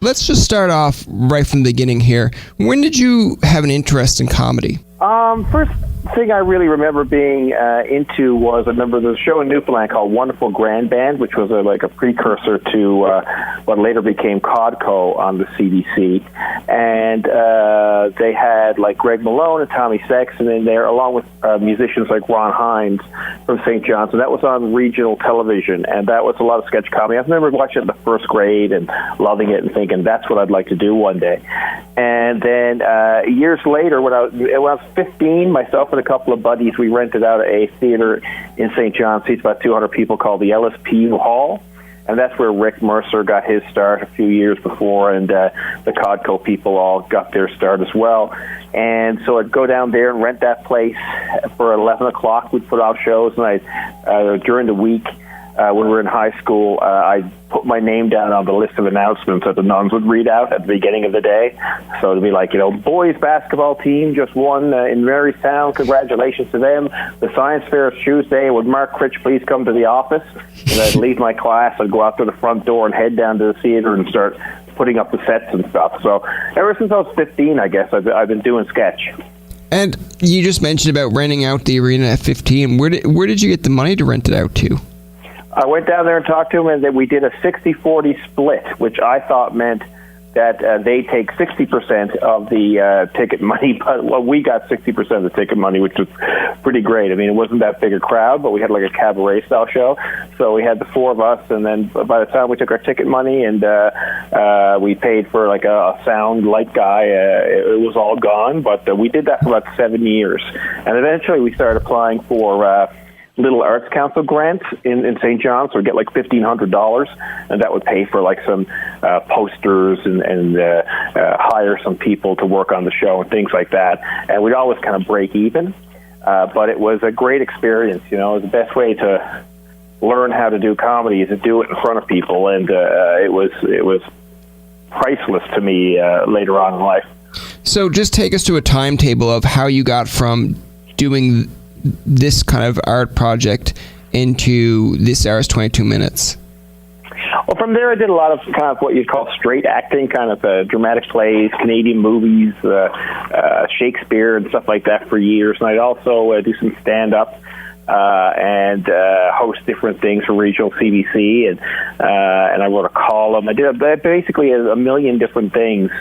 let's just start off right from the beginning here. When did you have an interest in comedy? First thing I really remember being into was, I remember there was a show in Newfoundland called Wonderful Grand Band, which was like a precursor to what later became Codco on the CBC. And they had like Greg Malone and Tommy Sexton in there, along with musicians like Ron Hines from St. John's. So that was on regional television, and that was a lot of sketch comedy. I remember watching it in the first grade and loving it and thinking that's what I'd like to do one day. And then years later, when I was 15, myself and a couple of buddies, we rented out a theater in St. John's. Seats about 200 people, called the LSPU Hall. And that's where Rick Mercer got his start a few years before, and the Codco people all got their start as well. And so I'd go down there and rent that place for 11 o'clock. We'd put out shows, and during the week, when we were in high school, I put my name down on the list of announcements that the nuns would read out at the beginning of the day. So it'd be like, boys basketball team just won in Marystown. Congratulations to them. The science fair is Tuesday. Would Mark Critch please come to the office? And I'd leave my class. I'd go out to the front door and head down to the theater and start putting up the sets and stuff. So ever since I was 15, I guess, I've been doing sketch. And you just mentioned about renting out the arena at 15. Where did you get the money to rent it out to? I went down there and talked to him, and then we did a 60-40 split, which I thought meant that they take 60% of the ticket money, but we got 60% of the ticket money, which was pretty great. I mean, it wasn't that big a crowd, but we had like a cabaret-style show, so we had the four of us, and then by the time we took our ticket money and we paid for like a sound light guy, it was all gone, but we did that for about 7 years, and eventually we started applying for Little Arts Council grants in St. John's, so we'd get like $1,500, and that would pay for like some posters and hire some people to work on the show and things like that. And we'd always kind of break even, but it was a great experience. It was the best way to learn how to do comedy is to do it in front of people, and it was priceless to me later on in life. So just take us to a timetable of how you got from doing this kind of art project into This Hour's 22 Minutes. Well, from there I did a lot of kind of what you'd call straight acting, kind of dramatic plays, Canadian movies, Shakespeare and stuff like that for years. And I'd also do some stand-up and host different things for regional CBC, and I wrote a column. I did basically a million different things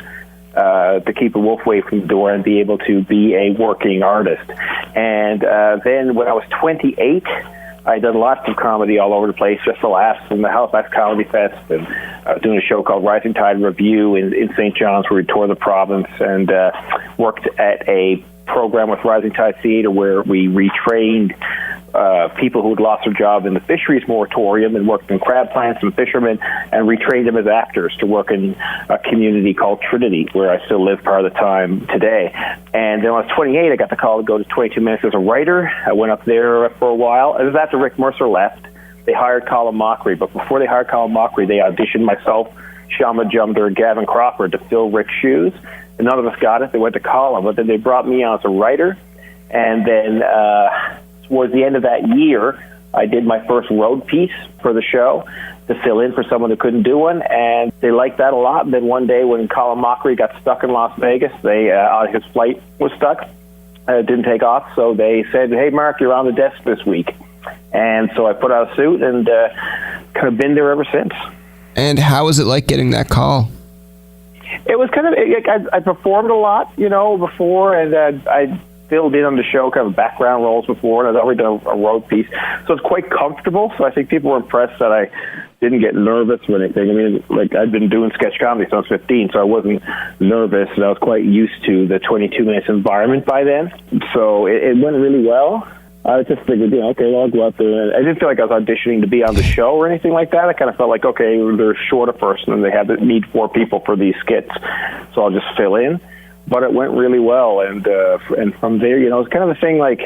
to keep a wolf away from the door and be able to be a working artist. And then when I was 28, I did lots of comedy all over the place, just the last from the Halifax Comedy Fest, and doing a show called Rising Tide Review in St. John's, where we toured the province, and worked at a program with Rising Tide Theatre where we retrained people who had lost their job in the fisheries moratorium and worked in crab plants and fishermen, and retrained them as actors to work in a community called Trinity, where I still live part of the time today. And then when I was 28, I got the call to go to 22 Minutes as a writer. I went up there for a while. It was after Rick Mercer left. They hired Colin Mockery, but before they hired Colin Mockery, they auditioned myself, Shama Jumder, and Gavin Crawford to fill Rick's shoes. And none of us got it. They went to Colin, but then they brought me on as a writer. And then towards the end of that year, I did my first road piece for the show to fill in for someone who couldn't do one, and they liked that a lot. And then one day when Colin Mockery got stuck in Las Vegas, his flight was stuck, didn't take off, so they said, "Hey, Mark, you're on the desk this week." And so I put out a suit and kind of been there ever since. And how was it like getting that call? It was kind of, I performed a lot, before, and I filled in on the show, kind of background roles before, and I'd already done a road piece. So it's quite comfortable. So I think people were impressed that I didn't get nervous or anything. I mean, like, I'd been doing sketch comedy since I was 15, so I wasn't nervous, and I was quite used to the 22 Minutes environment by then. So it went really well. I just figured, okay, well, I'll go out there. I didn't feel like I was auditioning to be on the show or anything like that. I kind of felt like, okay, they're short a person, and they have to need 4 people for these skits, so I'll just fill in. But it went really well, and from there, it's kind of a thing like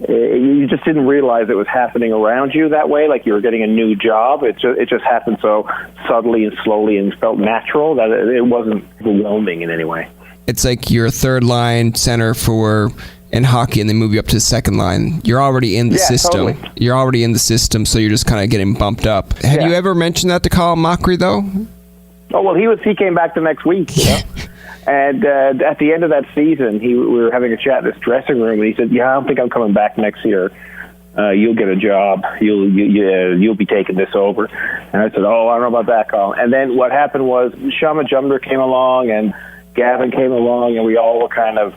you just didn't realize it was happening around you that way, like you were getting a new job. It just happened so subtly and slowly and felt natural that it wasn't overwhelming in any way. It's like you're a third line center in hockey, and they move you up to the second line. You're already in the system. Totally. You're already in the system, so you're just kind of getting bumped up. Have you ever mentioned that to Colin Mockery, though? Oh, well, he came back the next week, you know? And at the end of that season, we were having a chat in this dressing room, and he said, "Yeah, I don't think I'm coming back next year. You'll get a job. You'll be taking this over." And I said, "Oh, I don't know about that, Colin." And then what happened was Shama Jumder came along, and Gavin came along, and we all were kind of.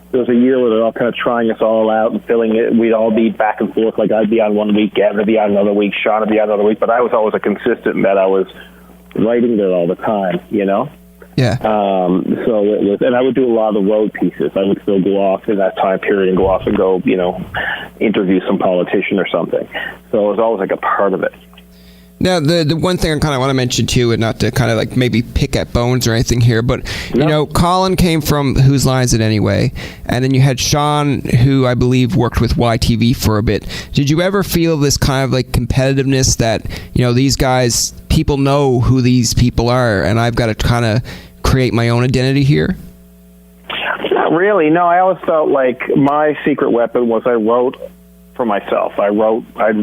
There was a year where they were all kind of trying us all out and filling it. We'd all be back and forth. Like I'd be on one week, Gavin would be on another week, Sean would be on another week. But I was always a consistent in that I was writing there all the time, you know. Yeah. So it was, and I would do a lot of the road pieces. I would still go off in that time period and go off and go, you know, interview some politician or something. So it was always like a part of it. Now, the one thing I kind of want to mention too, and not to kind of like maybe pick at bones or anything here, but you know, Colin came from Whose Line Is It Anyway? And then you had Sean, who I believe worked with YTV for a bit. Did you ever feel this kind of like competitiveness that, you know, these guys, people know who these people are, and I've got to kind of create my own identity here? Not really. No, I always felt like my secret weapon was I wrote for myself. I'd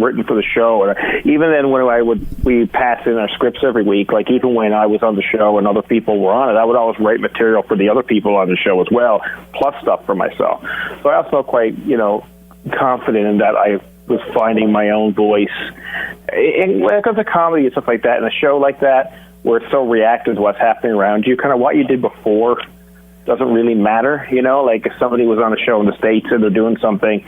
written for the show, and even then when we pass in our scripts every week, like even when I was on the show and other people were on it, I would always write material for the other people on the show as well, plus stuff for myself. So I also felt quite, you know, confident in that I was finding my own voice. Because of comedy and stuff like that, and a show like that, where it's so reactive to what's happening around you, kind of what you did before doesn't really matter, you know, like if somebody was on a show in the States and they're doing something,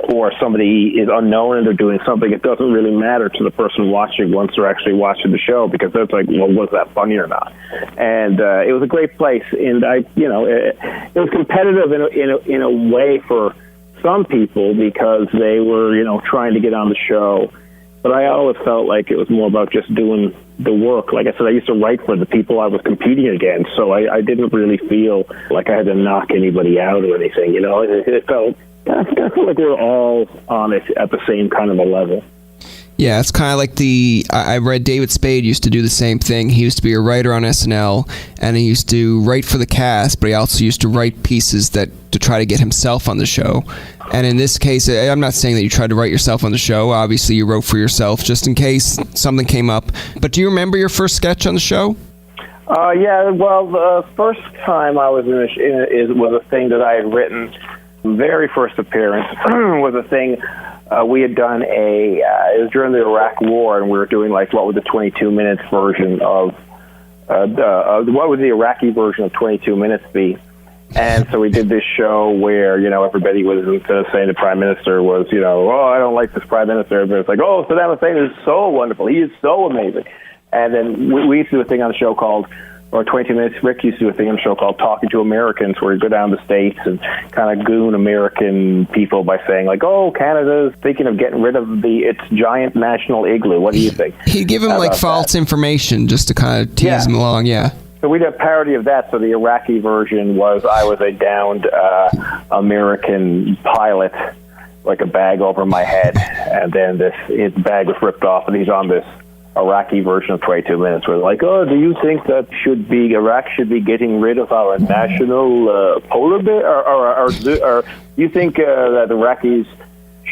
or somebody is unknown and they're doing something, it doesn't really matter to the person watching once they're actually watching the show, because it's like, well, was that funny or not? And it was a great place, and it was competitive in a way for some people because they were, you know, trying to get on the show. But I always felt like it was more about just doing the work. Like I said, I used to write for the people I was competing against, so I didn't really feel like I had to knock anybody out or anything. You know, it felt like we were all on it at the same kind of a level. Yeah, it's kind of like I read David Spade used to do the same thing. He used to be a writer on SNL, and he used to write for the cast, but he also used to write pieces to try to get himself on the show. And in this case, I'm not saying that you tried to write yourself on the show. Obviously, you wrote for yourself just in case something came up. But do you remember your first sketch on the show? Yeah, well, the first time I was was a thing that I had written. Very first appearance was a thing we had done it was during the Iraq War, and we were doing like what was the 22 minutes version of what would the Iraqi version of 22 minutes be? And so we did this show where, you know, everybody was, instead of saying the Prime Minister was, you know, oh, I don't like this Prime Minister, everybody was like, oh, Saddam Hussein is so wonderful. He is so amazing. And then we used to do a thing on the show called, or 22 minutes, Rick used to do a thing on the show called Talking to Americans, where you go down the States and kind of goon American people by saying, like, oh, Canada's thinking of getting rid of its giant national igloo. What do you think? He'd give him, like, false information just to kind of tease him along, yeah. So we did a parody of that. So the Iraqi version was I was a downed American pilot, like a bag over my head, and then his bag was ripped off, and he's on this Iraqi version of 22 minutes. Where like, oh, do you think that Iraq should be getting rid of our national polar bear, or do you think that the Iraqis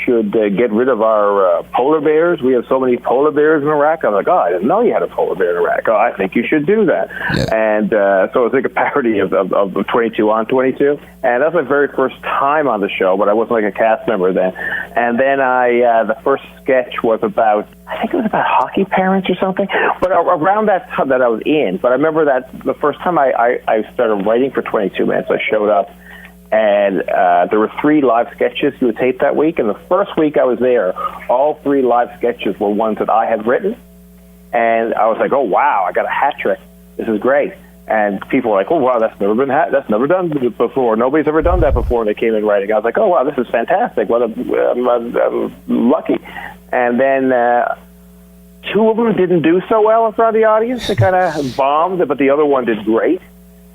should get rid of our polar bears? We have so many polar bears in Iraq. I'm like, oh, I didn't know you had a polar bear in Iraq. Oh, I think you should do that. Yeah. And so it was like a parody of 22 on 22. And that was my very first time on the show, but I wasn't like a cast member then. And then the first sketch was about, I think it was about hockey parents or something, but around that time that I was in. But I remember that the first time I started writing for 22 minutes, I showed up, and there were 3 live sketches you would tape that week. And the first week I was there, all 3 live sketches were ones that I had written. And I was like, oh, wow, I got a hat trick. This is great. And people were like, oh, wow, that's never done before. Nobody's ever done that before. And they came in writing. I was like, oh, wow, this is fantastic. I'm lucky. And then 2 of them didn't do so well in front of the audience. They kind of bombed, but the other one did great.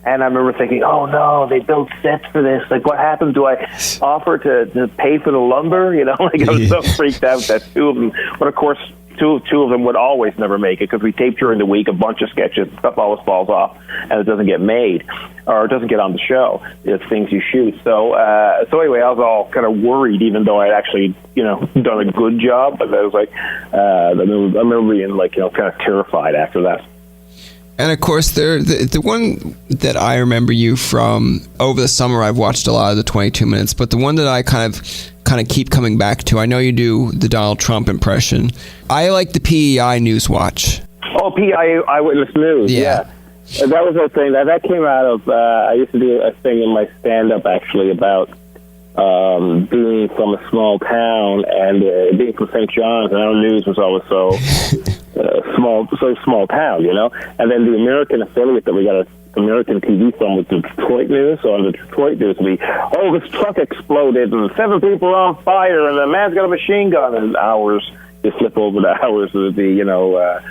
And I remember thinking, oh, no, they built sets for this. Like, what happens? Do I offer to pay for the lumber? You know, like I was so freaked out that 2 of them, but of course, two of them would always never make it because we tape during the week a bunch of sketches. Stuff always falls off and it doesn't get made or it doesn't get on the show. It's things you shoot. So anyway, I was all kind of worried, even though I'd actually, you know, done a good job. But I was like, I remember being like, you know, kind of terrified after that. And of course, the one that I remember you from over the summer, I've watched a lot of the 22 minutes, but the one that I kind of keep coming back to, I know you do the Donald Trump impression. I like the PEI News Watch. Oh, PEI Eyewitness News, yeah. That was a thing. That came out of, I used to do a thing in my stand-up, actually, about being from a small town and being from St. John's, and our news was always so small town, you know. And then the American affiliate that we got an American TV from was the Detroit News. So on the Detroit News, this truck exploded and 7 people are on fire and a man's got a machine gun. And hours, you flip over the hours of the, you know,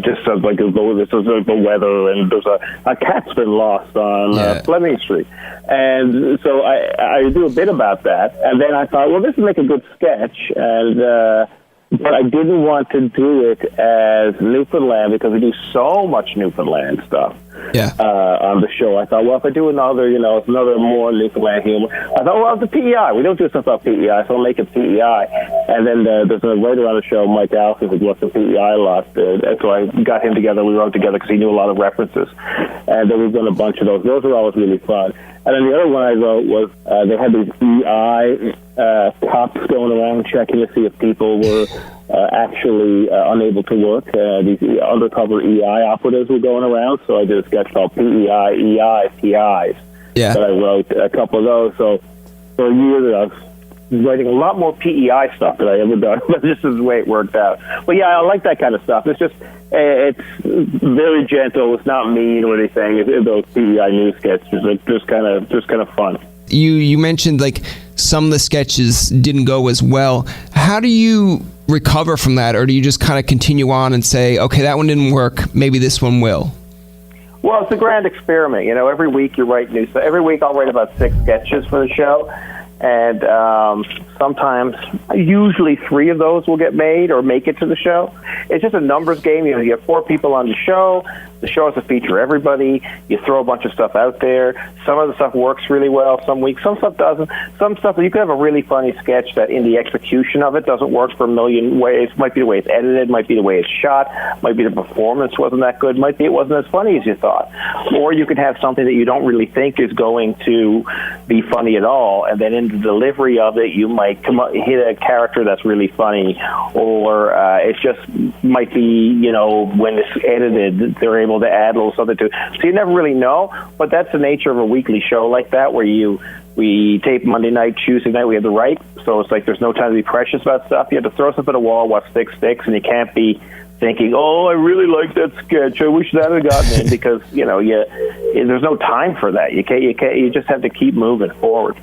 just like this is the weather, and there's a cat's been lost on Fleming Street. And so I do a bit about that, and then I thought, well, this would make a good sketch, and but I didn't want to do it as Newfoundland because we do so much Newfoundland stuff on the show. I thought, well, if I do another more Newfoundland humor, I thought, well, it's a PEI. We don't do stuff about PEI, so I'll make it PEI. And then there's a writer on the show, Mike Allison, who works in PEI a lot. And so I got him together. We wrote together because he knew a lot of references. And then we've done a bunch of those. Those are always really fun. And then the other one I wrote was they had these EI cops going around checking to see if people were actually unable to work. These undercover EI operatives were going around, so I did a sketch called PEI, EI, PIs. Yeah. That I wrote a couple of those. So for a year, I was writing a lot more PEI stuff than I ever done, but this is the way it worked out. But yeah, I like that kind of stuff. It's just, it's very gentle. It's not mean or anything. Those PEI news sketches are just kind of fun. You mentioned like some of the sketches didn't go as well. How do you recover from that, or do you just kind of continue on and say, okay, that one didn't work, maybe this one will? Well, it's a grand experiment. You know, every week you write new stuff. Every week I'll write about 6 sketches for the show, and sometimes, usually 3 of those will get made or make it to the show. It's just a numbers game. You know, you have 4 people on the show. The show has to feature everybody. You throw a bunch of stuff out there. Some of the stuff works really well some weeks. Some stuff doesn't. Some stuff, you could have a really funny sketch that in the execution of it doesn't work for a million ways. Might be the way it's edited. Might be the way it's shot. Might be the performance wasn't that good. Might be it wasn't as funny as you thought. Or you could have something that you don't really think is going to be funny at all, and then in the delivery of it, you might hit a character that's really funny, or it just might be, you know, when it's edited, they're able to add a little something to it. So you never really know, but that's the nature of a weekly show like that, where we tape Monday night, Tuesday night, we have to write, so it's like there's no time to be precious about stuff. You have to throw something at a wall, what sticks, and you can't be thinking, oh, I really like that sketch, I wish that had gotten in, because, you know, there's no time for that. You just have to keep moving forward.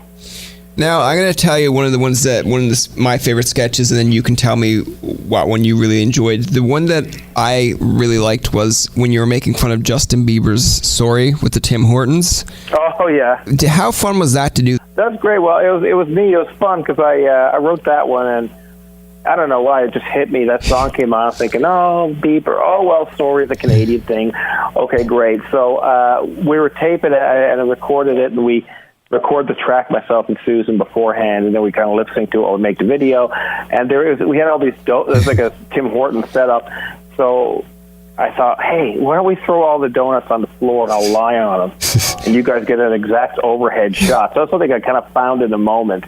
Now, I'm going to tell you one of my favorite sketches, and then you can tell me what one you really enjoyed. The one that I really liked was when you were making fun of Justin Bieber's Sorry with the Tim Hortons. Oh, yeah. How fun was that to do? That's great. Well, it was neat. It was fun because I wrote that one, and I don't know why, it just hit me. That song came on, thinking, oh, Bieber, oh, well, Sorry, the Canadian thing. Okay, great. So we were taping it, and I recorded it, and we record the track, myself and Susan, beforehand, and then we kind of lip sync to it or make the video. And we had all these, there's like a Tim Hortons setup. So I thought, hey, why don't we throw all the donuts on the floor and I'll lie on them, and you guys get an exact overhead shot. So that's something I kind of found in the moment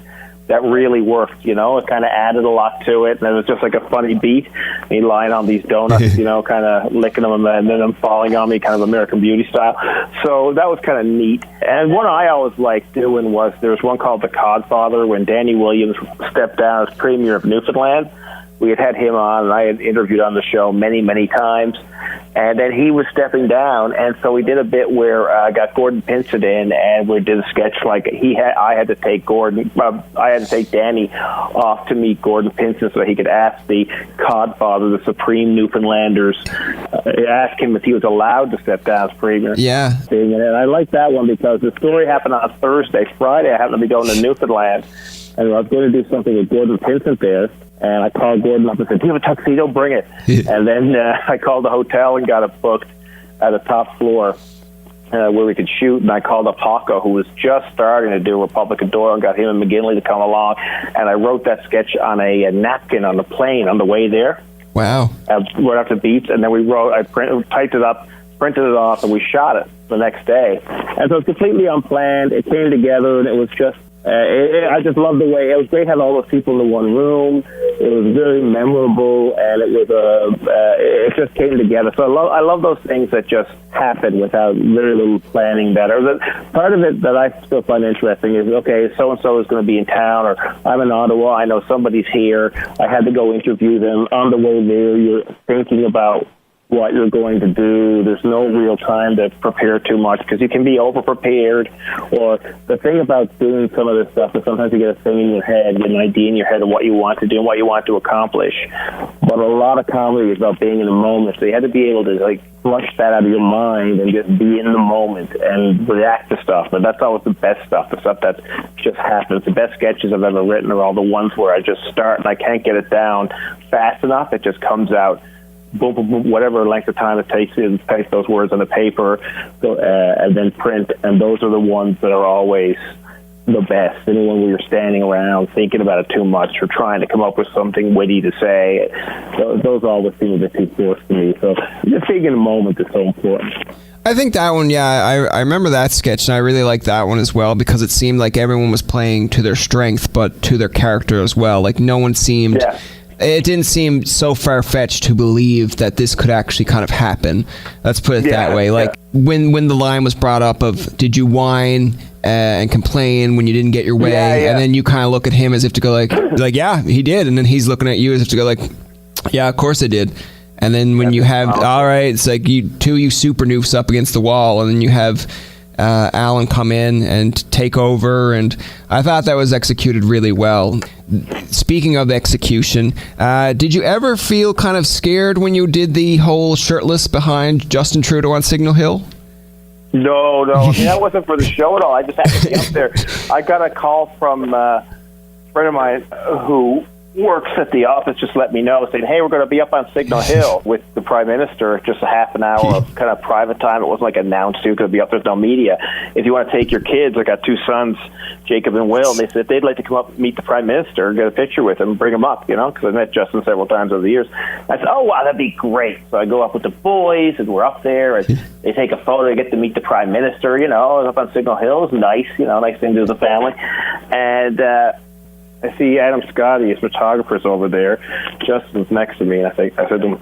that really worked, you know. It kind of added a lot to it, and it was just like a funny beat. Me lying on these donuts, you know, kind of licking them, and then them falling on me, kind of American Beauty style. So that was kind of neat. And one I always liked doing was, there was one called The Godfather, when Danny Williams stepped down as Premier of Newfoundland. We had him on, and I had interviewed on the show many, many times. And then he was stepping down, and so we did a bit where I got Gordon Pinsett in, and we did a sketch like I had to take Danny off to meet Gordon Pinsett so he could ask the Godfather, the Supreme Newfoundlanders, ask him if he was allowed to step down as Premier. Yeah. And I like that one because the story happened on Thursday. Friday, I happened to be going to Newfoundland, and I was going to do something with Gordon Pinsett there. And I called Gordon up and said, do you have a tuxedo? Bring it. And then I called the hotel and got it booked at the top floor where we could shoot. And I called up Hawko, who was just starting to do Republic of Doyle, and got him and McGinley to come along. And I wrote that sketch on a napkin on the plane on the way there. Wow. Right after Beats. And then I typed it up, printed it off, and we shot it the next day. And so it was completely unplanned. It came together, and it was just, I just loved the way, it was great having all those people in one room. It was very memorable, and it was it just came together. So I love those things that just happen without very little planning. Part of it that I still find interesting is, okay, so-and-so is going to be in town, or I'm in Ottawa, I know somebody's here, I had to go interview them. On the way there, you're thinking about what you're going to do. There's no real time to prepare too much because you can be over-prepared. Or the thing about doing some of this stuff is sometimes you get a thing in your head, an idea in your head of what you want to do and what you want to accomplish. But a lot of comedy is about being in the moment. So you had to be able to flush that out of your mind and just be in the moment and react to stuff. And that's always the best stuff, the stuff that just happens. The best sketches I've ever written are all the ones where I just start and I can't get it down fast enough. It just comes out. Boom, boom, boom, whatever length of time it takes to type those words on the paper, and then print. And those are the ones that are always the best. Anyone where you're standing around thinking about it too much or trying to come up with something witty to say, those always seem a bit too forced to me. So just being in the moment is so important. I think that one, I remember that sketch, and I really liked that one as well because it seemed like everyone was playing to their strength, but to their character as well. Like no one seemed... Yeah. It didn't seem so far-fetched to believe that this could actually kind of happen. Let's put it that way. Like when the line was brought up of, did you whine and complain when you didn't get your way? And then you kind of look at him as if to go like, yeah, he did. And then he's looking at you as if to go like, yeah, of course I did. And then when you have, all right, it's like you super noofs up against the wall, and then you have Alan come in and take over, and I thought that was executed really well. Speaking of execution, did you ever feel kind of scared when you did the whole shirtless behind Justin Trudeau on Signal Hill? No. I mean, that wasn't for the show at all. I just happened to be up there. I got a call from a friend of mine who works at the office, just let me know, saying, hey, we're going to be up on Signal Hill with the Prime Minister, just a half an hour of kind of private time. It wasn't like announced, you're going to be up, there's no media. If you want to take your kids, I got two sons, Jacob and Will, and they said they'd like to come up and meet the Prime Minister, get a picture with him, bring him up, because I met Justin several times over the years. I said, oh, wow, that'd be great. So I go up with the boys, and we're up there, and they take a photo, they get to meet the Prime Minister, up on Signal Hill. It was nice, nice thing to do with the family. And I see Adam Scotty, his photographer's over there. Justin's next to me, and I said to him,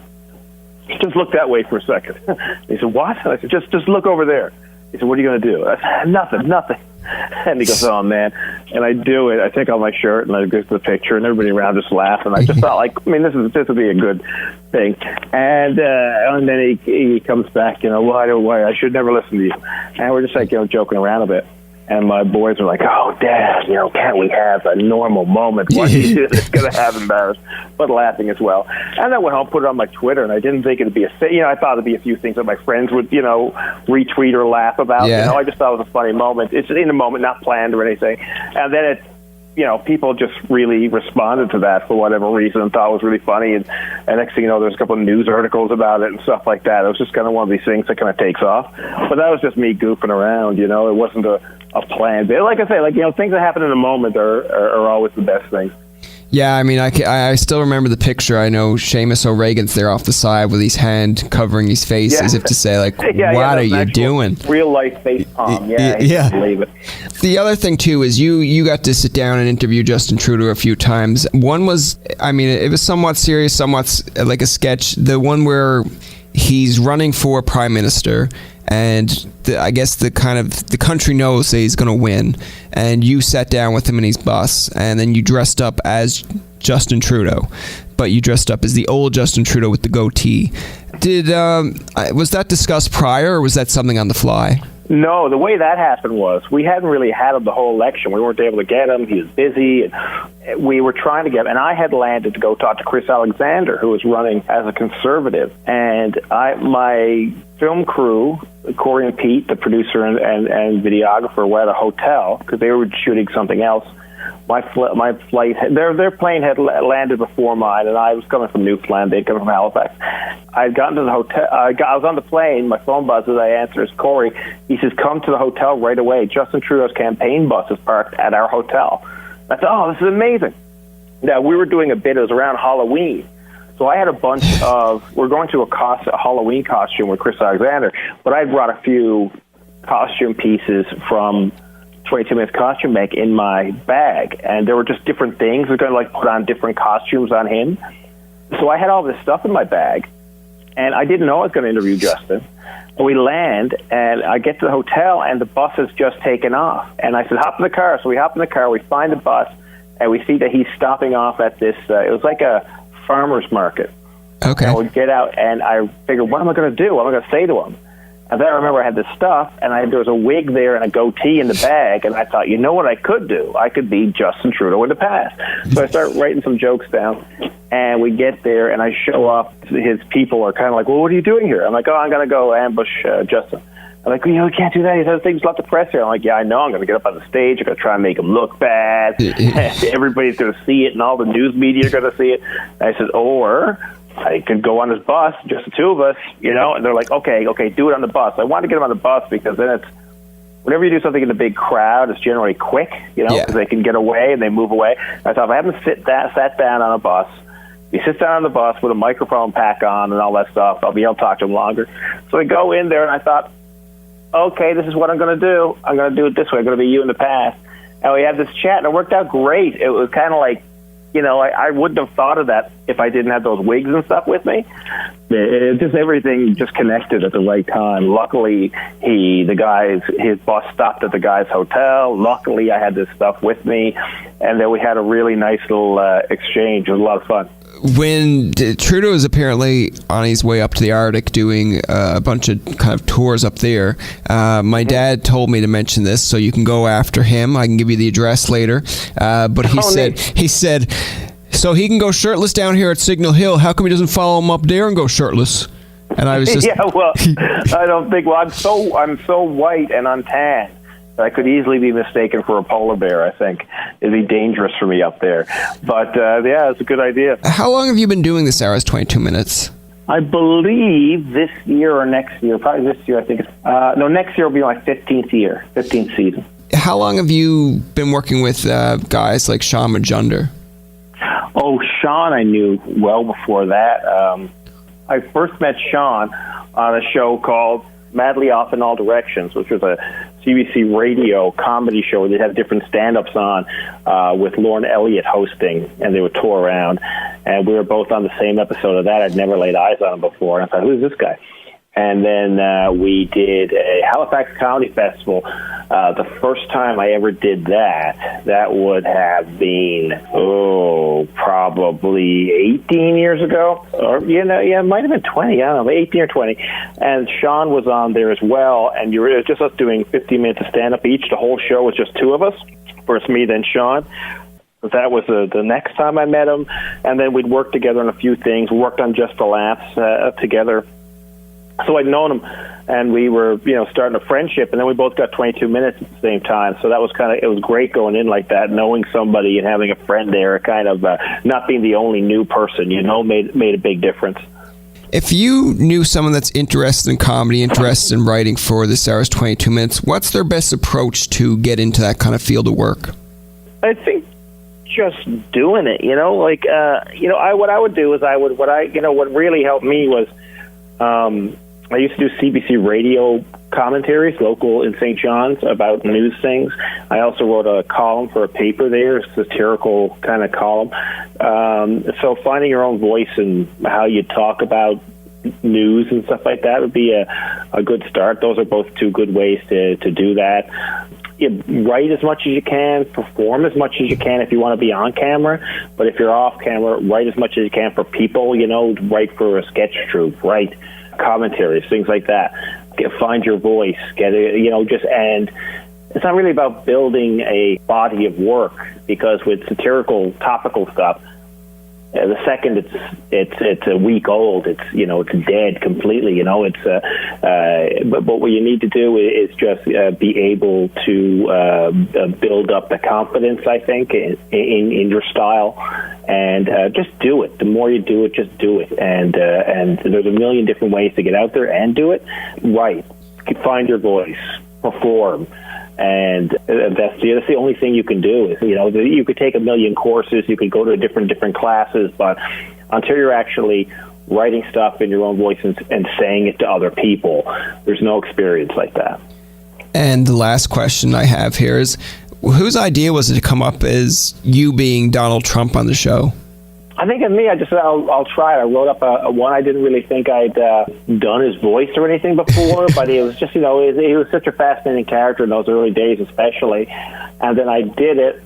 just look that way for a second. He said, what? I said, just look over there. He said, what are you going to do? I said, nothing. And he goes, oh, man. And I do it. I take off my shirt, and I go to the picture, and everybody around just laughs. And I just thought, this would be a good thing. And then he comes back, why? I should never listen to you. And we're just joking around a bit. And my boys are like, oh, Dad, can't we have a normal moment? What do you do that's going to have embarrassed? But laughing as well. And I went home, put it on my Twitter, and I didn't think it would be I thought it would be a few things that my friends would, retweet or laugh about. Yeah. I just thought it was a funny moment. It's in the moment, not planned or anything. And then people just really responded to that for whatever reason and thought it was really funny. And next thing you know, there's a couple of news articles about it and stuff like that. It was just kind of one of these things that kind of takes off. But that was just me goofing around, It wasn't a plan. But like I say, things that happen in a moment are always the best things. Yeah, I mean, I still remember the picture. I know Seamus O'Regan's there off the side with his hand covering his face as if to say, like, what are you doing? Real life face palm. Yeah. Believe it. The other thing, too, is you got to sit down and interview Justin Trudeau a few times. One was, it was somewhat serious, somewhat like a sketch. The one where he's running for Prime Minister, and I guess the country knows that he's going to win, and you sat down with him in his bus, and then you dressed up as Justin Trudeau, but you dressed up as the old Justin Trudeau with the goatee. Was that discussed prior, or was that something on the fly? No, the way that happened was we hadn't really had him the whole election. We weren't able to get him. He was busy. And we were trying to get him. And I had landed to go talk to Chris Alexander, who was running as a Conservative. And my film crew, Corey and Pete, the producer and videographer, were at a hotel because they were shooting something else. My flight, their plane had landed before mine, and I was coming from Newfoundland. They'd come from Halifax. I'd gotten to the hotel. I was on the plane. My phone buzzes. I answer. It's Corey. He says, "Come to the hotel right away. Justin Trudeau's campaign bus is parked at our hotel." I said, "Oh, this is amazing." Now we were doing a bit. It was around Halloween, So I had a bunch we're going to a Halloween costume with Chris Alexander, but I brought a few costume pieces from 22 Minutes Costume Bank in my bag, and there were just different things. We're going to put on different costumes on him. So I had all this stuff in my bag, and I didn't know I was going to interview Justin. We land, and I get to the hotel, and the bus has just taken off. And I said, hop in the car. So we hop in the car, we find the bus, and we see that he's stopping off at this, it was like a farmer's market. Okay. And we get out, and I figured, what am I going to do? What am I going to say to him? And then I remember I had this stuff, and there was a wig there and a goatee in the bag, and I thought, you know what I could do? I could be Justin Trudeau in the past. So I start writing some jokes down, and we get there, and I show up. His people are kind of like, well, what are you doing here? I'm like, I'm going to go ambush Justin. I'm like, you can't do that. He says things left the press here. I'm like, yeah, I know. I'm going to get up on the stage. I'm going to try and make him look bad. Everybody's going to see it, and all the news media are going to see it. And I said, or I could go on his bus, just the two of us, and they're like, okay, do it on the bus. I wanted to get him on the bus because then whenever you do something in a big crowd, it's generally quick, because they can get away and they move away. I thought if I have him sat down on a bus, he sits down on the bus with a microphone pack on and all that stuff, I'll be able to talk to him longer. So I go in there and I thought, okay, this is what I'm going to do. I'm going to do it this way. I'm going to be you in the past. And we had this chat, and it worked out great. It was kind of like, I wouldn't have thought of that if I didn't have those wigs and stuff with me. Everything just connected at the right time. Luckily, his bus stopped at the guy's hotel. Luckily, I had this stuff with me, and then we had a really nice little exchange. It was a lot of fun. When Trudeau is apparently on his way up to the Arctic doing a bunch of kind of tours up there, my dad told me to mention this, so you can go after him. I can give you the address later. But he said, so he can go shirtless down here at Signal Hill. How come he doesn't follow him up there and go shirtless? And I was just I don't think. Well, I'm so white and untanned. I could easily be mistaken for a polar bear, I think. It'd be dangerous for me up there. But, it's a good idea. How long have you been doing this Hours 22 Minutes? I believe this year or next year. Probably this year, I think. Next year will be my 15th season. How long have you been working with guys like Sean Majunder? Oh, Sean I knew well before that. I first met Sean on a show called Madly Off in All Directions, which was a CBC radio comedy show where they had different stand-ups on with Lorne Elliott hosting, and they would tour around. And we were both on the same episode of that. I'd never laid eyes on him before. And I thought, who's this guy? And then we did a Halifax Comedy Festival. The first time I ever did that would have been, probably 18 years ago. Or, it might have been 20. I don't know, 18 or 20. And Sean was on there as well. And it was just us doing 15 minutes of stand-up each. The whole show was just two of us. First me, then Sean. That was the next time I met him. And then we'd work together on a few things. We worked on Just for Laughs together. So I'd known him, and we were, starting a friendship, and then we both got 22 minutes at the same time. So that was it was great going in like that, knowing somebody and having a friend there, kind of not being the only new person, made a big difference. If you knew someone that's interested in comedy, interested in writing for this Hours 22 Minutes, what's their best approach to get into that kind of field of work? I think just doing it, what I would do is what really helped me was, I used to do CBC radio commentaries, local in St. John's, about news things. I also wrote a column for a paper there, a satirical kind of column. So finding your own voice and how you talk about news and stuff like that would be a good start. Those are both two good ways to do that. You write as much as you can, perform as much as you can if you want to be on camera. But if you're off camera, write as much as you can for people, write for a sketch troupe, write commentaries, things like that. Find your voice, and it's not really about building a body of work, because with satirical, topical stuff, the second it's a week old, it's dead completely. But what you need to do is just be able to build up the confidence, I think, in your style, and just do it. The more you do it, just do it. And there's a million different ways to get out there and do it. Right, find your voice, perform. And that's the only thing you can do. Is, you could take a million courses, you could go to different classes, but until you're actually writing stuff in your own voice and saying it to other people. There's no experience like that. And the last question I have here is, whose idea was it to come up as you being Donald Trump on the show? I think of me, I just said, I'll try it. I wrote up a one. I didn't really think I'd done his voice or anything before, but it was just, he was such a fascinating character in those early days especially. And then I did it.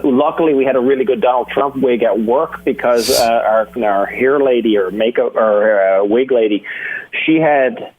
Luckily, we had a really good Donald Trump wig at work because our hair lady or makeup or wig lady, she had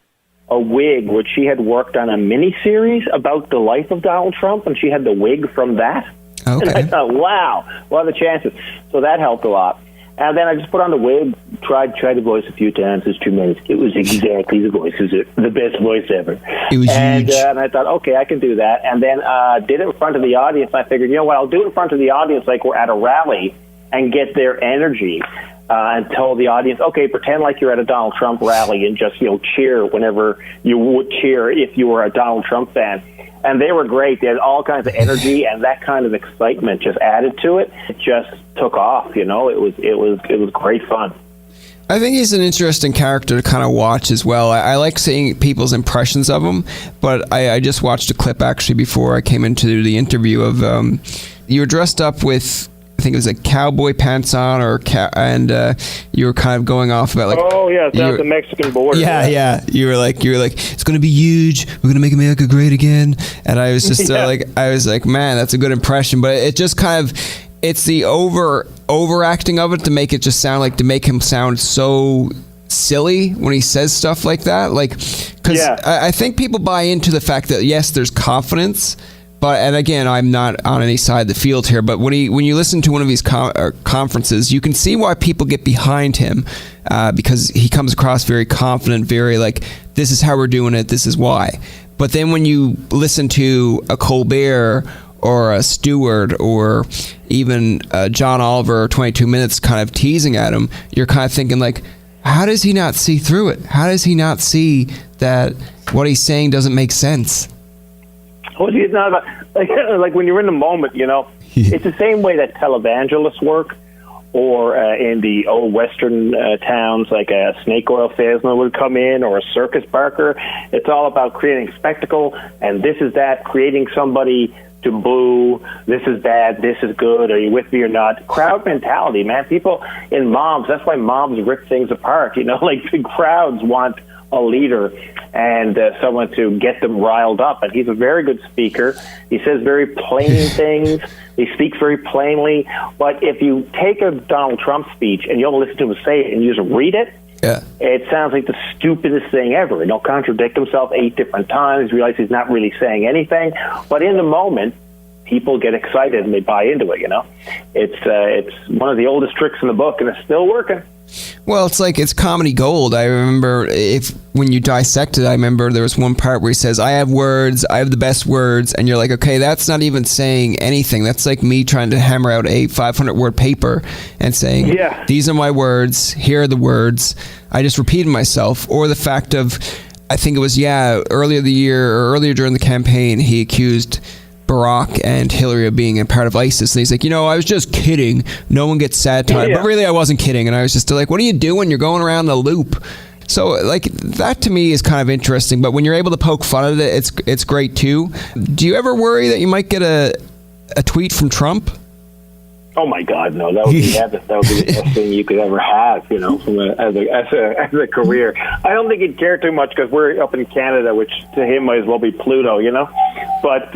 a wig which she had worked on a mini-series about the life of Donald Trump, and she had the wig from that. Okay. And I thought, wow, what are the chances? So that helped a lot. And then I just put on the wig, tried the voice a few times. It was 2 minutes. It was exactly the voice. It was the best voice ever. It was huge. And I thought, okay, I can do that. And then did it in front of the audience. I figured, you know what, I'll do it in front of the audience like we're at a rally and get their energy and tell the audience, okay, pretend like you're at a Donald Trump rally and just, cheer whenever you would cheer if you were a Donald Trump fan. And they were great. They had all kinds of energy, and that kind of excitement just added to it. It just took off. It was great fun. I think he's an interesting character to kind of watch as well. I like seeing people's impressions of him, but I just watched a clip actually before I came into the interview of you were dressed up with, I think it was like cowboy pants on, and you were kind of going off about like, oh yeah, down the Mexican border. Yeah. You were like, it's going to be huge. We're going to make America great again. And I was just I was like, man, that's a good impression. But it just kind of, it's the overacting of it to make him sound so silly when he says stuff like that. Like, because I think people buy into the fact that yes, there's confidence. And again, I'm not on any side of the field here, but when you listen to one of these conferences, you can see why people get behind him because he comes across very confident, very like, this is how we're doing it, this is why. But then when you listen to a Colbert or a Stewart or even John Oliver, 22 Minutes kind of teasing at him, you're kind of thinking like, how does he not see through it? How does he not see that what he's saying doesn't make sense? Well, it's not about, like when you're in the moment, it's the same way that televangelists work, or in the old Western towns, like a snake oil salesman would come in, or a circus barker. It's all about creating spectacle, and this is that, creating somebody to boo, this is bad, this is good, are you with me or not? Crowd mentality, man. People in mobs, that's why mobs rip things apart, like big crowds want a leader and someone to get them riled up. And he's a very good speaker. He says very plain things. He speaks very plainly. But if you take a Donald Trump speech and you don't listen to him say it and you just read it, it sounds like the stupidest thing ever. He'll contradict himself 8 different times, realize he's not really saying anything. But in the moment, people get excited and they buy into it, It's one of the oldest tricks in the book, and it's still working. Well, it's comedy gold. I remember when you dissect it, I remember there was one part where he says, I have the best words, and you're like, okay, that's not even saying anything. That's like me trying to hammer out a 500-word paper and saying, these are my words, here are the words. I just repeated myself. Or the fact of, I think it was, earlier during the campaign, he accused Barack and Hillary of being a part of ISIS. And he's like, I was just kidding. No one gets satire. But really, I wasn't kidding. And I was just like, what are you doing? You're going around the loop. So, like, that to me is kind of interesting. But when you're able to poke fun at it, it's great, too. Do you ever worry that you might get a tweet from Trump? Oh my God, no! That would be the best thing you could ever have, from as a career. I don't think he'd care too much because we're up in Canada, which to him might as well be Pluto, But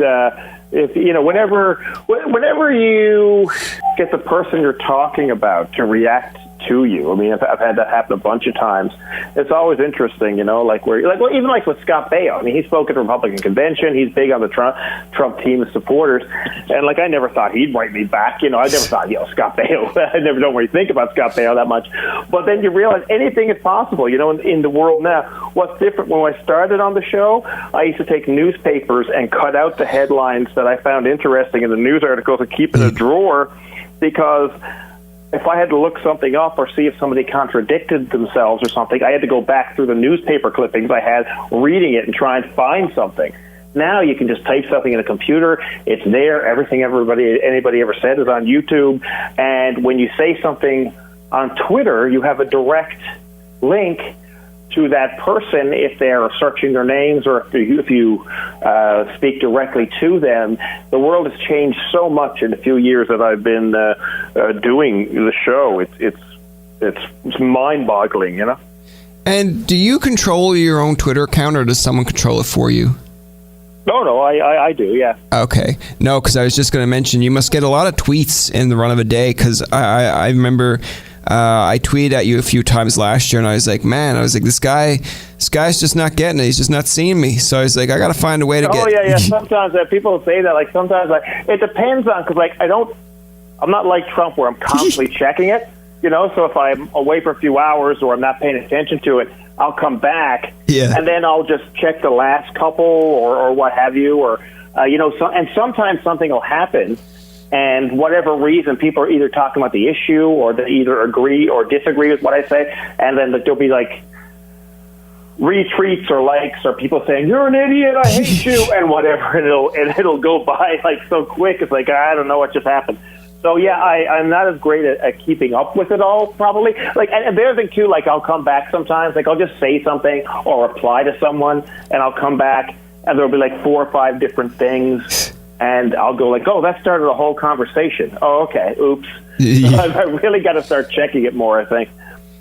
if whenever you get the person you're talking about to react to you, I mean, I've had that happen a bunch of times. It's always interesting, even like with Scott Baio. I mean, he spoke at the Republican convention. He's big on the Trump team of supporters, and I never thought he'd write me back. I never thought, Scott Baio. I never don't really think about Scott Baio that much. But then you realize anything is possible. In the world now. What's different? When I started on the show, I used to take newspapers and cut out the headlines that I found interesting in the news articles and keep in a drawer, because if I had to look something up or see if somebody contradicted themselves or something, I had to go back through the newspaper clippings I had, reading it and try and find something. Now you can just type something in a computer. It's there. Everything anybody ever said is on YouTube. And when you say something on Twitter, you have a direct link to that person if they're searching their names or if you speak directly to them. The world has changed so much in the few years that I've been doing the show. It's mind-boggling, you know? And do you control your own Twitter account, or does someone control it for you? No, I do, yeah. Okay. No, because I was just going to mention, you must get a lot of tweets in the run of a day, because I remember I tweeted at you a few times last year, and I was like, this guy's just not getting it. He's just not seeing me. So I was like, I got to find a way to get... Oh, yeah. Sometimes people say that. Like, sometimes it depends on, because, like, I'm not like Trump where I'm constantly checking it, you know? So if I'm away for a few hours or I'm not paying attention to it, I'll come back, and then I'll just check the last couple or what have you, or, and sometimes something will happen, and whatever reason, people are either talking about the issue or they either agree or disagree with what I say, and then there'll be, like, retweets or likes or people saying, "You're an idiot, I hate you," and whatever, and it'll go by, like, so quick, it's like, I don't know what just happened. So, yeah, I'm not as great at keeping up with it all, probably. Like, and the other thing, too, like, I'll come back sometimes. Like, I'll just say something or reply to someone, and I'll come back, and there'll be, like, 4 or 5 different things, and I'll go, like, oh, that started a whole conversation. Oh, okay, oops. Yeah. I really got to start checking it more, I think,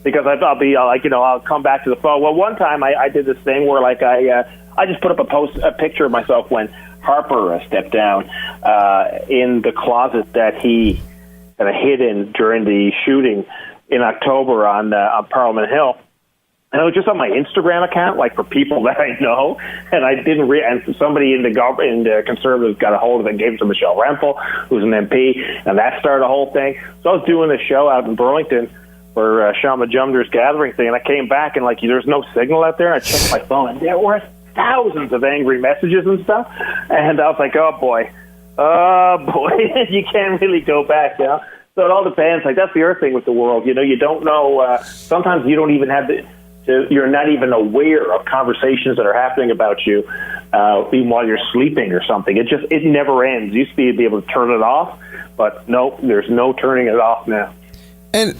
because I'll be, like, I'll come back to the phone. Well, one time I did this thing where, like, I just put up a picture of myself when Harper stepped down in the closet that he hid in during the shooting in October on Parliament Hill. And it was just on my Instagram account, like, for people that I know. And I didn't and somebody in the Conservatives got a hold of it and gave it to Michelle Rempel, who's an MP, and that started a whole thing. So I was doing a show out in Burlington for Sean Majumder's gathering thing, and I came back, and, like, there's no signal out there. And I checked my phone, and there were thousands of angry messages and stuff, and I was like, oh boy, you can't really go back, you know? So it all depends. Like, that's the other thing with the world, you don't know, sometimes you don't even have you're not even aware of conversations that are happening about you, even while you're sleeping or something. It never ends. You used to be able to turn it off, but no, there's no turning it off now. And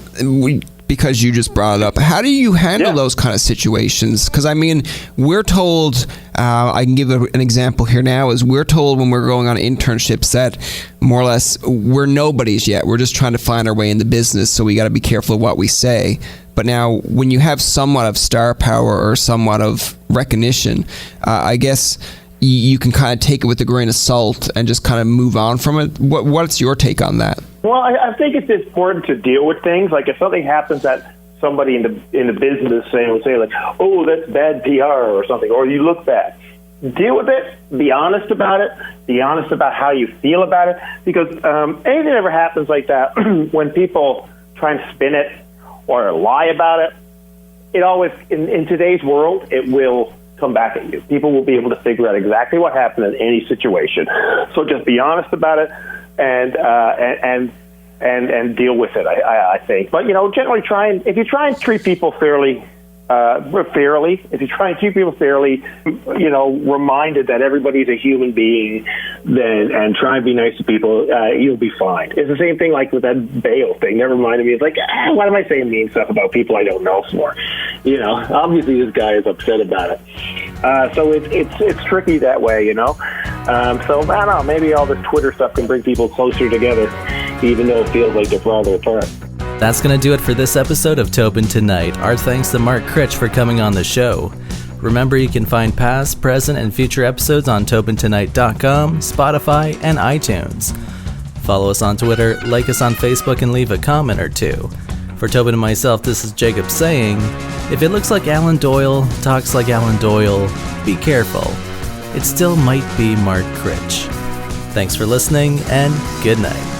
because you just brought it up, how do you handle those kind of situations? Because, I mean, we're told, I can give an example here now, is we're told when we're going on internships that more or less we're nobodies yet. We're just trying to find our way in the business, so we got to be careful of what we say. But now, when you have somewhat of star power or somewhat of recognition, I guess you can kind of take it with a grain of salt and just kind of move on from it. What's your take on that? Well, I think it's important to deal with things. Like, if something happens that somebody in the business will say, like, oh, that's bad PR or something, or you look bad. Deal with it. Be honest about it. Be honest about how you feel about it. Because anything that ever happens like that, when people try and spin it or lie about it, it always, in today's world, it will come back at you. People will be able to figure out exactly what happened in any situation. So just be honest about it and deal with it, I think. But, generally if you try and treat people fairly, if you try and keep people fairly, reminded that everybody's a human being, and try and be nice to people, you'll be fine. It's the same thing like with that bail thing. That reminded me, it's like, why am I saying mean stuff about people I don't know for? Obviously this guy is upset about it. So it's tricky that way, So I don't know, maybe all this Twitter stuff can bring people closer together, even though it feels like they're farther apart. That's going to do it for this episode of Tobin Tonight. Our thanks to Mark Critch for coming on the show. Remember, you can find past, present, and future episodes on TobinTonight.com, Spotify, and iTunes. Follow us on Twitter, like us on Facebook, and leave a comment or two. For Tobin and myself, this is Jacob saying, if it looks like Alan Doyle, talks like Alan Doyle, be careful. It still might be Mark Critch. Thanks for listening, and good night.